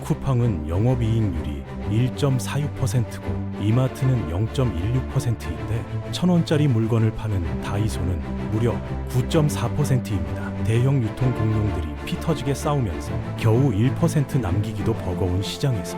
쿠팡은 영업이익률이 1.46%고 이마트는 0.16%인데 1,000원짜리 물건을 파는 다이소는 무려 9.4%입니다. 대형 유통 공룡들이 피 터지게 싸우면서 겨우 1% 남기기도 버거운 시장에서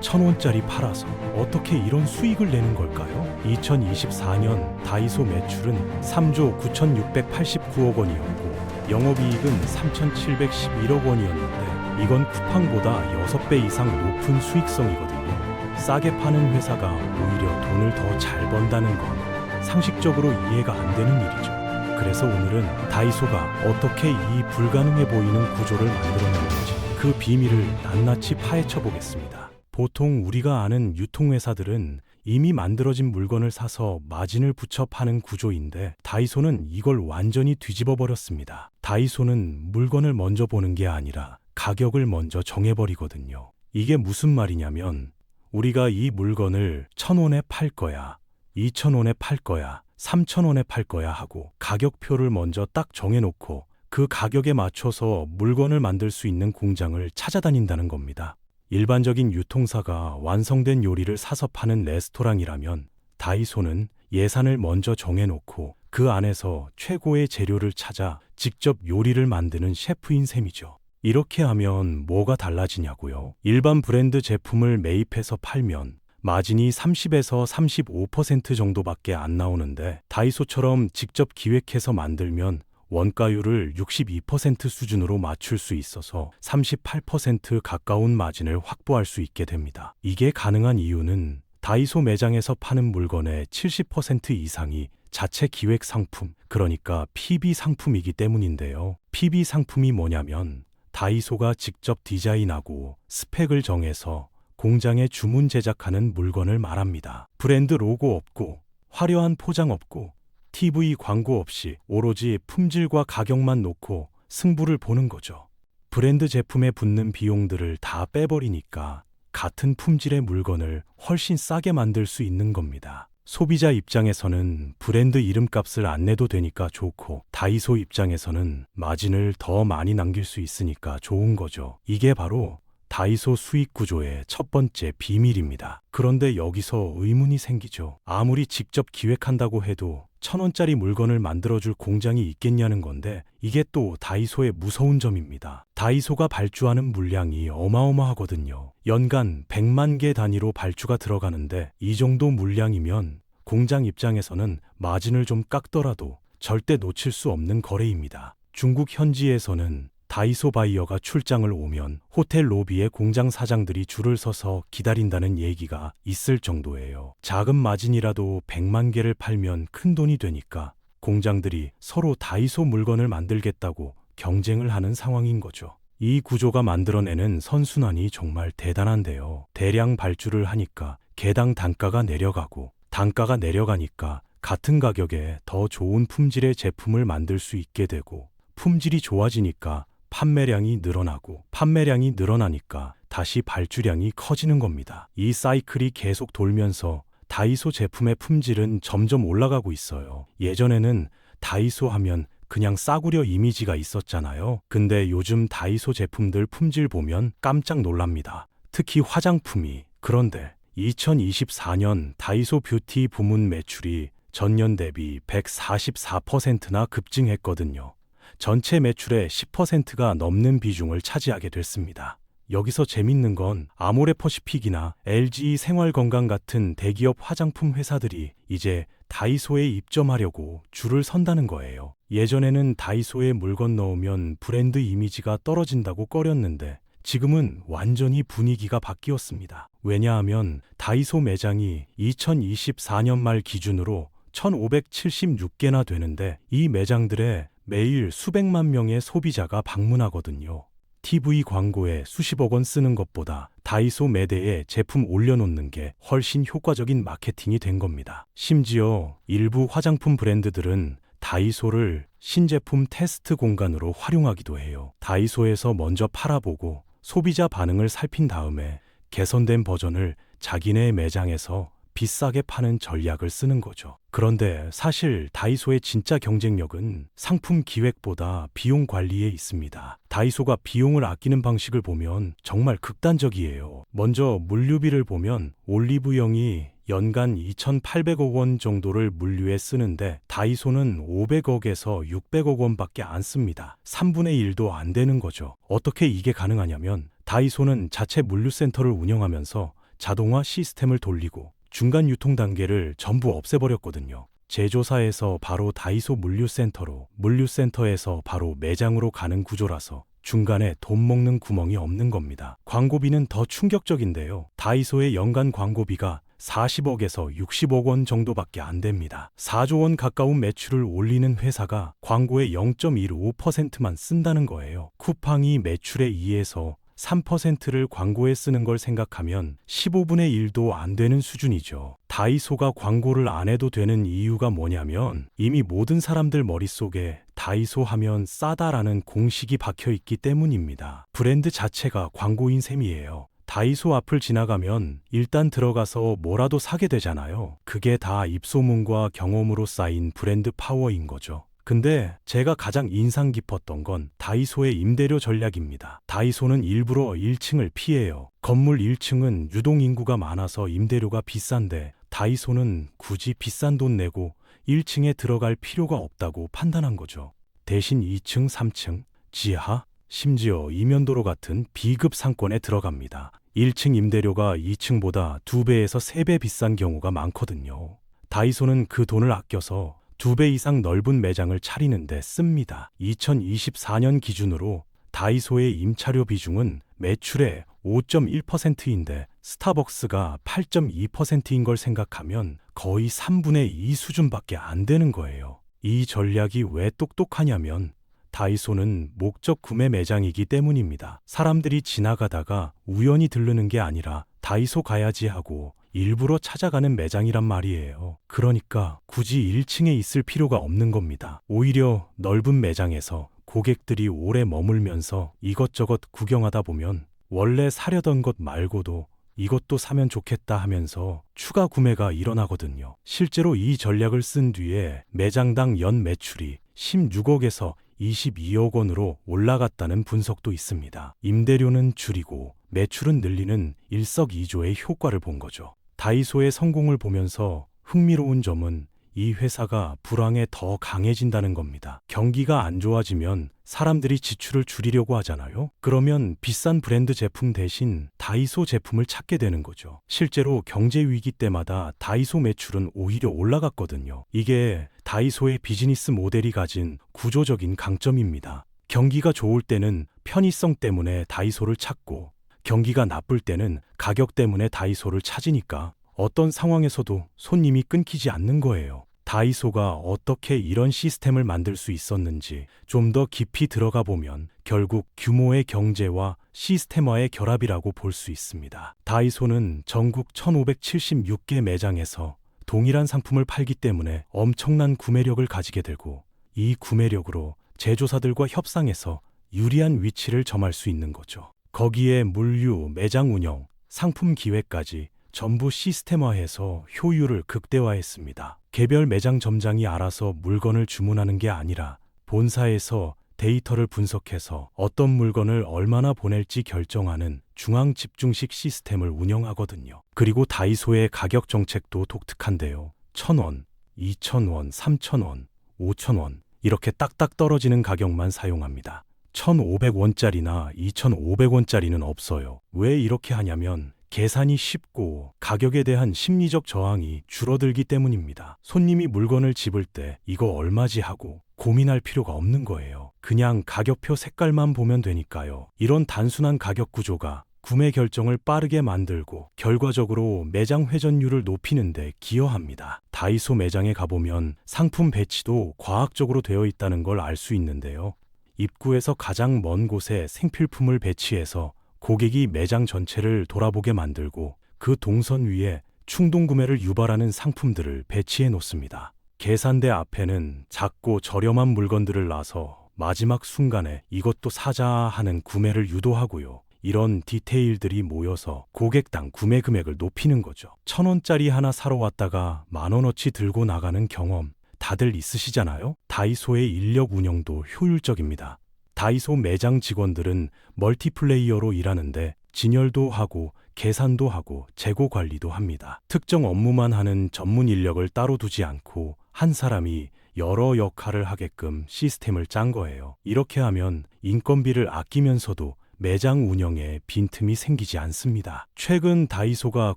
1,000원짜리 팔아서 어떻게 이런 수익을 내는 걸까요? 2024년 다이소 매출은 3조 9,689억 원이었고 영업이익은 3,711억 원이었는데 이건 쿠팡보다 6배 이상 높은 수익성이거든요. 싸게 파는 회사가 오히려 돈을 더 잘 번다는 건 상식적으로 이해가 안 되는 일이죠. 그래서 오늘은 다이소가 어떻게 이 불가능해 보이는 구조를 만들어냈는지 그 비밀을 낱낱이 파헤쳐 보겠습니다. 보통 우리가 아는 유통회사들은 이미 만들어진 물건을 사서 마진을 붙여 파는 구조인데 다이소는 이걸 완전히 뒤집어 버렸습니다. 다이소는 물건을 먼저 보는 게 아니라 가격을 먼저 정해버리거든요. 이게 무슨 말이냐면 우리가 이 물건을 1,000원에 팔 거야, 2,000원에 팔 거야, 3,000원에 팔 거야 하고 가격표를 먼저 딱 정해놓고 그 가격에 맞춰서 물건을 만들 수 있는 공장을 찾아다닌다는 겁니다. 일반적인 유통사가 완성된 요리를 사서 파는 레스토랑이라면 다이소는 예산을 먼저 정해놓고 그 안에서 최고의 재료를 찾아 직접 요리를 만드는 셰프인 셈이죠. 이렇게 하면 뭐가 달라지냐고요? 일반 브랜드 제품을 매입해서 팔면 마진이 30에서 35% 정도밖에 안 나오는데 다이소처럼 직접 기획해서 만들면 원가율을 62% 수준으로 맞출 수 있어서 38% 가까운 마진을 확보할 수 있게 됩니다. 이게 가능한 이유는 다이소 매장에서 파는 물건의 70% 이상이 자체 기획 상품, 그러니까 PB 상품이기 때문인데요. PB 상품이 뭐냐면 다이소가 직접 디자인하고 스펙을 정해서 공장에 주문 제작하는 물건을 말합니다. 브랜드 로고 없고 화려한 포장 없고 TV 광고 없이 오로지 품질과 가격만 놓고 승부를 보는 거죠. 브랜드 제품에 붙는 비용들을 다 빼버리니까 같은 품질의 물건을 훨씬 싸게 만들 수 있는 겁니다. 소비자 입장에서는 브랜드 이름값을 안 내도 되니까 좋고 다이소 입장에서는 마진을 더 많이 남길 수 있으니까 좋은 거죠. 이게 바로 다이소 수익 구조의 첫 번째 비밀입니다. 그런데 여기서 의문이 생기죠. 아무리 직접 기획한다고 해도 1,000원짜리 물건을 만들어줄 공장이 있겠냐는 건데 이게 또 다이소의 무서운 점입니다. 다이소가 발주하는 물량이 어마어마하거든요. 연간 100만 개 단위로 발주가 들어가는데 이 정도 물량이면 공장 입장에서는 마진을 좀 깎더라도 절대 놓칠 수 없는 거래입니다. 중국 현지에서는 다이소 바이어가 출장을 오면 호텔 로비에 공장 사장들이 줄을 서서 기다린다는 얘기가 있을 정도예요. 작은 마진이라도 100만 개를 팔면 큰 돈이 되니까 공장들이 서로 다이소 물건을 만들겠다고 경쟁을 하는 상황인 거죠. 이 구조가 만들어내는 선순환이 정말 대단한데요. 대량 발주를 하니까 개당 단가가 내려가고 단가가 내려가니까 같은 가격에 더 좋은 품질의 제품을 만들 수 있게 되고 품질이 좋아지니까 판매량이 늘어나고 판매량이 늘어나니까 다시 발주량이 커지는 겁니다. 이 사이클이 계속 돌면서 다이소 제품의 품질은 점점 올라가고 있어요. 예전에는 다이소 하면 그냥 싸구려 이미지가 있었잖아요. 근데 요즘 다이소 제품들 품질 보면 깜짝 놀랍니다. 특히 화장품이. 그런데 2024년 다이소 뷰티 부문 매출이 전년 대비 144%나 급증했거든요. 전체 매출의 10%가 넘는 비중을 차지하게 됐습니다. 여기서 재밌는 건 아모레퍼시픽이나 LG 생활건강 같은 대기업 화장품 회사들이 이제 다이소에 입점하려고 줄을 선다는 거예요. 예전에는 다이소에 물건 넣으면 브랜드 이미지가 떨어진다고 꺼렸는데 지금은 완전히 분위기가 바뀌었습니다. 왜냐하면 다이소 매장이 2024년 말 기준으로 1,576개나 되는데 이 매장들에 매일 수백만 명의 소비자가 방문하거든요. TV 광고에 수십억 원 쓰는 것보다 다이소 매대에 제품 올려놓는 게 훨씬 효과적인 마케팅이 된 겁니다. 심지어 일부 화장품 브랜드들은 다이소를 신제품 테스트 공간으로 활용하기도 해요. 다이소에서 먼저 팔아보고 소비자 반응을 살핀 다음에 개선된 버전을 자기네 매장에서 비싸게 파는 전략을 쓰는 거죠. 그런데 사실 다이소의 진짜 경쟁력은 상품 기획보다 비용 관리에 있습니다. 다이소가 비용을 아끼는 방식을 보면 정말 극단적이에요. 먼저 물류비를 보면 올리브영이 연간 2,800억 원 정도를 물류에 쓰는데 다이소는 500억에서 600억 원밖에 안 씁니다. 3분의 1도 안 되는 거죠. 어떻게 이게 가능하냐면 다이소는 자체 물류센터를 운영하면서 자동화 시스템을 돌리고 중간 유통 단계를 전부 없애버렸거든요. 제조사에서 바로 다이소 물류센터로, 물류센터에서 바로 매장으로 가는 구조라서 중간에 돈 먹는 구멍이 없는 겁니다. 광고비는 더 충격적인데요. 다이소의 연간 광고비가 40억에서 60억 원 정도밖에 안 됩니다. 4조 원 가까운 매출을 올리는 회사가 광고의 0.15%만 쓴다는 거예요. 쿠팡이 매출의 2에서 3%를 광고에 쓰는 걸 생각하면 15분의 1도 안 되는 수준이죠. 다이소가 광고를 안 해도 되는 이유가 뭐냐면 이미 모든 사람들 머릿속에 다이소 하면 싸다라는 공식이 박혀 있기 때문입니다. 브랜드 자체가 광고인 셈이에요. 다이소 앞을 지나가면 일단 들어가서 뭐라도 사게 되잖아요. 그게 다 입소문과 경험으로 쌓인 브랜드 파워인 거죠. 근데 제가 가장 인상 깊었던 건 다이소의 임대료 전략입니다. 다이소는 일부러 1층을 피해요. 건물 1층은 유동인구가 많아서 임대료가 비싼데 다이소는 굳이 비싼 돈 내고 1층에 들어갈 필요가 없다고 판단한 거죠. 대신 2층, 3층, 지하, 심지어 이면도로 같은 B급 상권에 들어갑니다. 1층 임대료가 2층보다 2배에서 3배 비싼 경우가 많거든요. 다이소는 그 돈을 아껴서 2배 이상 넓은 매장을 차리는데 씁니다. 2024년 기준으로 다이소의 임차료 비중은 매출의 5.1%인데 스타벅스가 8.2%인 걸 생각하면 거의 3분의 2 수준밖에 안 되는 거예요. 이 전략이 왜 똑똑하냐면 다이소는 목적 구매 매장이기 때문입니다. 사람들이 지나가다가 우연히 들르는 게 아니라 다이소 가야지 하고 일부러 찾아가는 매장이란 말이에요. 그러니까 굳이 1층에 있을 필요가 없는 겁니다. 오히려 넓은 매장에서 고객들이 오래 머물면서 이것저것 구경하다 보면 원래 사려던 것 말고도 이것도 사면 좋겠다 하면서 추가 구매가 일어나거든요. 실제로 이 전략을 쓴 뒤에 매장당 연 매출이 16억에서 22억 원으로 올라갔다는 분석도 있습니다. 임대료는 줄이고 매출은 늘리는 일석이조의 효과를 본 거죠. 다이소의 성공을 보면서 흥미로운 점은 이 회사가 불황에 더 강해진다는 겁니다. 경기가 안 좋아지면 사람들이 지출을 줄이려고 하잖아요. 그러면 비싼 브랜드 제품 대신 다이소 제품을 찾게 되는 거죠. 실제로 경제 위기 때마다 다이소 매출은 오히려 올라갔거든요. 이게 다이소의 비즈니스 모델이 가진 구조적인 강점입니다. 경기가 좋을 때는 편의성 때문에 다이소를 찾고 경기가 나쁠 때는 가격 때문에 다이소를 찾으니까 어떤 상황에서도 손님이 끊기지 않는 거예요. 다이소가 어떻게 이런 시스템을 만들 수 있었는지 좀 더 깊이 들어가 보면 결국 규모의 경제와 시스템화의 결합이라고 볼 수 있습니다. 다이소는 전국 1576개 매장에서 동일한 상품을 팔기 때문에 엄청난 구매력을 가지게 되고 이 구매력으로 제조사들과 협상해서 유리한 위치를 점할 수 있는 거죠. 거기에 물류, 매장 운영, 상품 기획까지 전부 시스템화해서 효율을 극대화했습니다. 개별 매장 점장이 알아서 물건을 주문하는 게 아니라 본사에서 데이터를 분석해서 어떤 물건을 얼마나 보낼지 결정하는 중앙 집중식 시스템을 운영하거든요. 그리고 다이소의 가격 정책도 독특한데요. 1,000원, 2,000원, 3,000원, 5,000원 이렇게 딱딱 떨어지는 가격만 사용합니다. 1,500원짜리나 2,500원짜리는 없어요. 왜 이렇게 하냐면 계산이 쉽고 가격에 대한 심리적 저항이 줄어들기 때문입니다. 손님이 물건을 집을 때 이거 얼마지 하고 고민할 필요가 없는 거예요. 그냥 가격표 색깔만 보면 되니까요. 이런 단순한 가격 구조가 구매 결정을 빠르게 만들고 결과적으로 매장 회전율을 높이는 데 기여합니다. 다이소 매장에 가보면 상품 배치도 과학적으로 되어 있다는 걸 알 수 있는데요. 입구에서 가장 먼 곳에 생필품을 배치해서 고객이 매장 전체를 돌아보게 만들고 그 동선 위에 충동 구매를 유발하는 상품들을 배치해 놓습니다. 계산대 앞에는 작고 저렴한 물건들을 놔서 마지막 순간에 이것도 사자 하는 구매를 유도하고요. 이런 디테일들이 모여서 고객당 구매 금액을 높이는 거죠. 1,000원짜리 하나 사러 왔다가 10,000원어치 들고 나가는 경험 다들 있으시잖아요? 다이소의 인력 운영도 효율적입니다. 다이소 매장 직원들은 멀티플레이어로 일하는데 진열도 하고 계산도 하고 재고 관리도 합니다. 특정 업무만 하는 전문 인력을 따로 두지 않고 한 사람이 여러 역할을 하게끔 시스템을 짠 거예요. 이렇게 하면 인건비를 아끼면서도 매장 운영에 빈틈이 생기지 않습니다. 최근 다이소가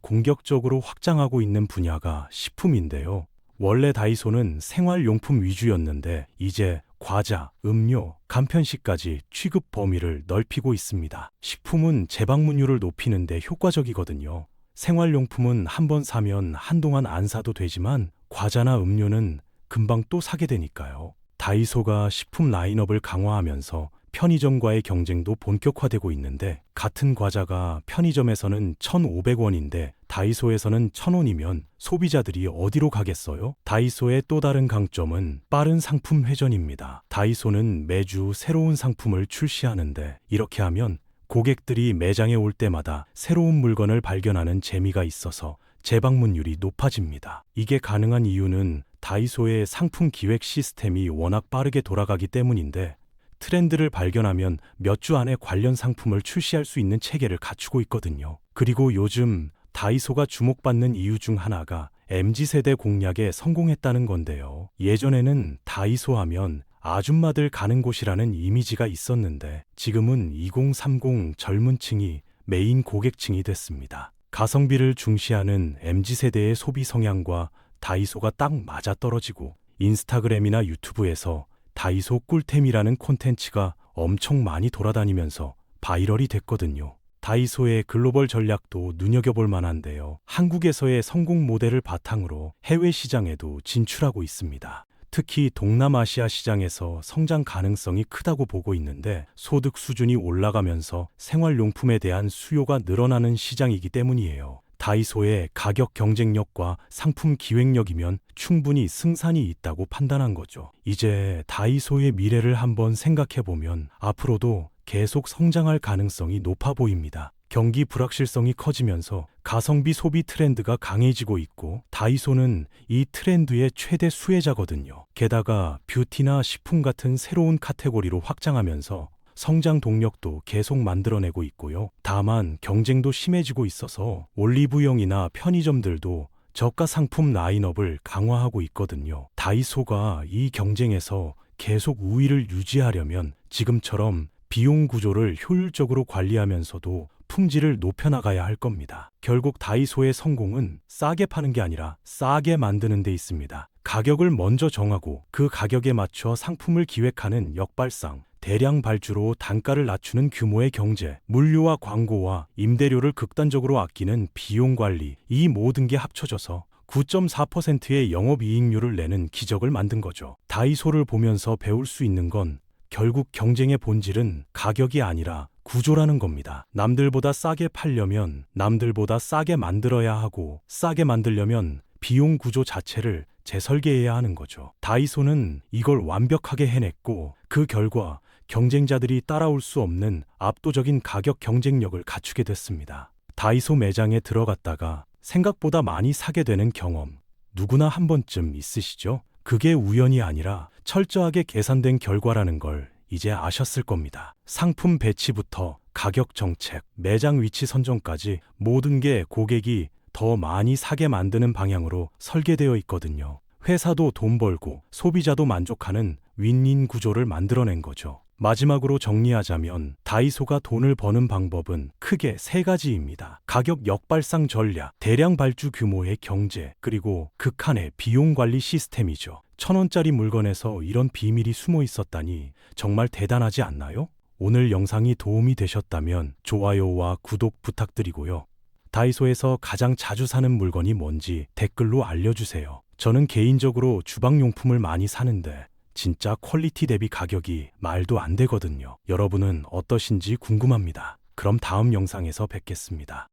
공격적으로 확장하고 있는 분야가 식품인데요. 원래 다이소는 생활용품 위주였는데 이제 과자, 음료, 간편식까지 취급 범위를 넓히고 있습니다. 식품은 재방문율을 높이는 데 효과적이거든요. 생활용품은 한번 사면 한동안 안 사도 되지만 과자나 음료는 금방 또 사게 되니까요. 다이소가 식품 라인업을 강화하면서 편의점과의 경쟁도 본격화되고 있는데 같은 과자가 편의점에서는 1,500원인데 다이소에서는 1,000원이면 소비자들이 어디로 가겠어요? 다이소의 또 다른 강점은 빠른 상품 회전입니다. 다이소는 매주 새로운 상품을 출시하는데 이렇게 하면 고객들이 매장에 올 때마다 새로운 물건을 발견하는 재미가 있어서 재방문율이 높아집니다. 이게 가능한 이유는 다이소의 상품 기획 시스템이 워낙 빠르게 돌아가기 때문인데 트렌드를 발견하면 몇 주 안에 관련 상품을 출시할 수 있는 체계를 갖추고 있거든요. 그리고 요즘 다이소가 주목받는 이유 중 하나가 MZ세대 공략에 성공했다는 건데요. 예전에는 다이소 하면 아줌마들 가는 곳이라는 이미지가 있었는데 지금은 2030 젊은 층이 메인 고객층이 됐습니다. 가성비를 중시하는 MZ세대의 소비 성향과 다이소가 딱 맞아떨어지고 인스타그램이나 유튜브에서 다이소 꿀템이라는 콘텐츠가 엄청 많이 돌아다니면서 바이럴이 됐거든요. 다이소의 글로벌 전략도 눈여겨볼 만한데요. 한국에서의 성공 모델을 바탕으로 해외 시장에도 진출하고 있습니다. 특히 동남아시아 시장에서 성장 가능성이 크다고 보고 있는데 소득 수준이 올라가면서 생활용품에 대한 수요가 늘어나는 시장이기 때문이에요. 다이소의 가격 경쟁력과 상품 기획력이면 충분히 승산이 있다고 판단한 거죠. 이제 다이소의 미래를 한번 생각해보면 앞으로도 계속 성장할 가능성이 높아 보입니다. 경기 불확실성이 커지면서 가성비 소비 트렌드가 강해지고 있고 다이소는 이 트렌드의 최대 수혜자거든요. 게다가 뷰티나 식품 같은 새로운 카테고리로 확장하면서 성장 동력도 계속 만들어내고 있고요. 다만 경쟁도 심해지고 있어서 올리브영이나 편의점들도 저가 상품 라인업을 강화하고 있거든요. 다이소가 이 경쟁에서 계속 우위를 유지하려면 지금처럼 비용 구조를 효율적으로 관리하면서도 품질을 높여나가야 할 겁니다. 결국 다이소의 성공은 싸게 파는 게 아니라 싸게 만드는 데 있습니다. 가격을 먼저 정하고 그 가격에 맞춰 상품을 기획하는 역발상, 대량 발주로 단가를 낮추는 규모의 경제, 물류와 광고와 임대료를 극단적으로 아끼는 비용 관리, 이 모든 게 합쳐져서 9.4%의 영업이익률을 내는 기적을 만든 거죠. 다이소를 보면서 배울 수 있는 건 결국 경쟁의 본질은 가격이 아니라 구조라는 겁니다. 남들보다 싸게 팔려면 남들보다 싸게 만들어야 하고 싸게 만들려면 비용 구조 자체를 재설계해야 하는 거죠. 다이소는 이걸 완벽하게 해냈고 그 결과 경쟁자들이 따라올 수 없는 압도적인 가격 경쟁력을 갖추게 됐습니다. 다이소 매장에 들어갔다가 생각보다 많이 사게 되는 경험 누구나 한 번쯤 있으시죠? 그게 우연이 아니라 철저하게 계산된 결과라는 걸 이제 아셨을 겁니다. 상품 배치부터 가격 정책, 매장 위치 선정까지 모든 게 고객이 더 많이 사게 만드는 방향으로 설계되어 있거든요. 회사도 돈 벌고 소비자도 만족하는 윈윈 구조를 만들어낸 거죠. 마지막으로 정리하자면 다이소가 돈을 버는 방법은 크게 세 가지입니다. 가격 역발상 전략, 대량 발주 규모의 경제, 그리고 극한의 비용 관리 시스템이죠. 1,000원짜리 물건에서 이런 비밀이 숨어 있었다니 정말 대단하지 않나요? 오늘 영상이 도움이 되셨다면 좋아요와 구독 부탁드리고요. 다이소에서 가장 자주 사는 물건이 뭔지 댓글로 알려주세요. 저는 개인적으로 주방용품을 많이 사는데 진짜 퀄리티 대비 가격이 말도 안 되거든요. 여러분은 어떠신지 궁금합니다. 그럼 다음 영상에서 뵙겠습니다.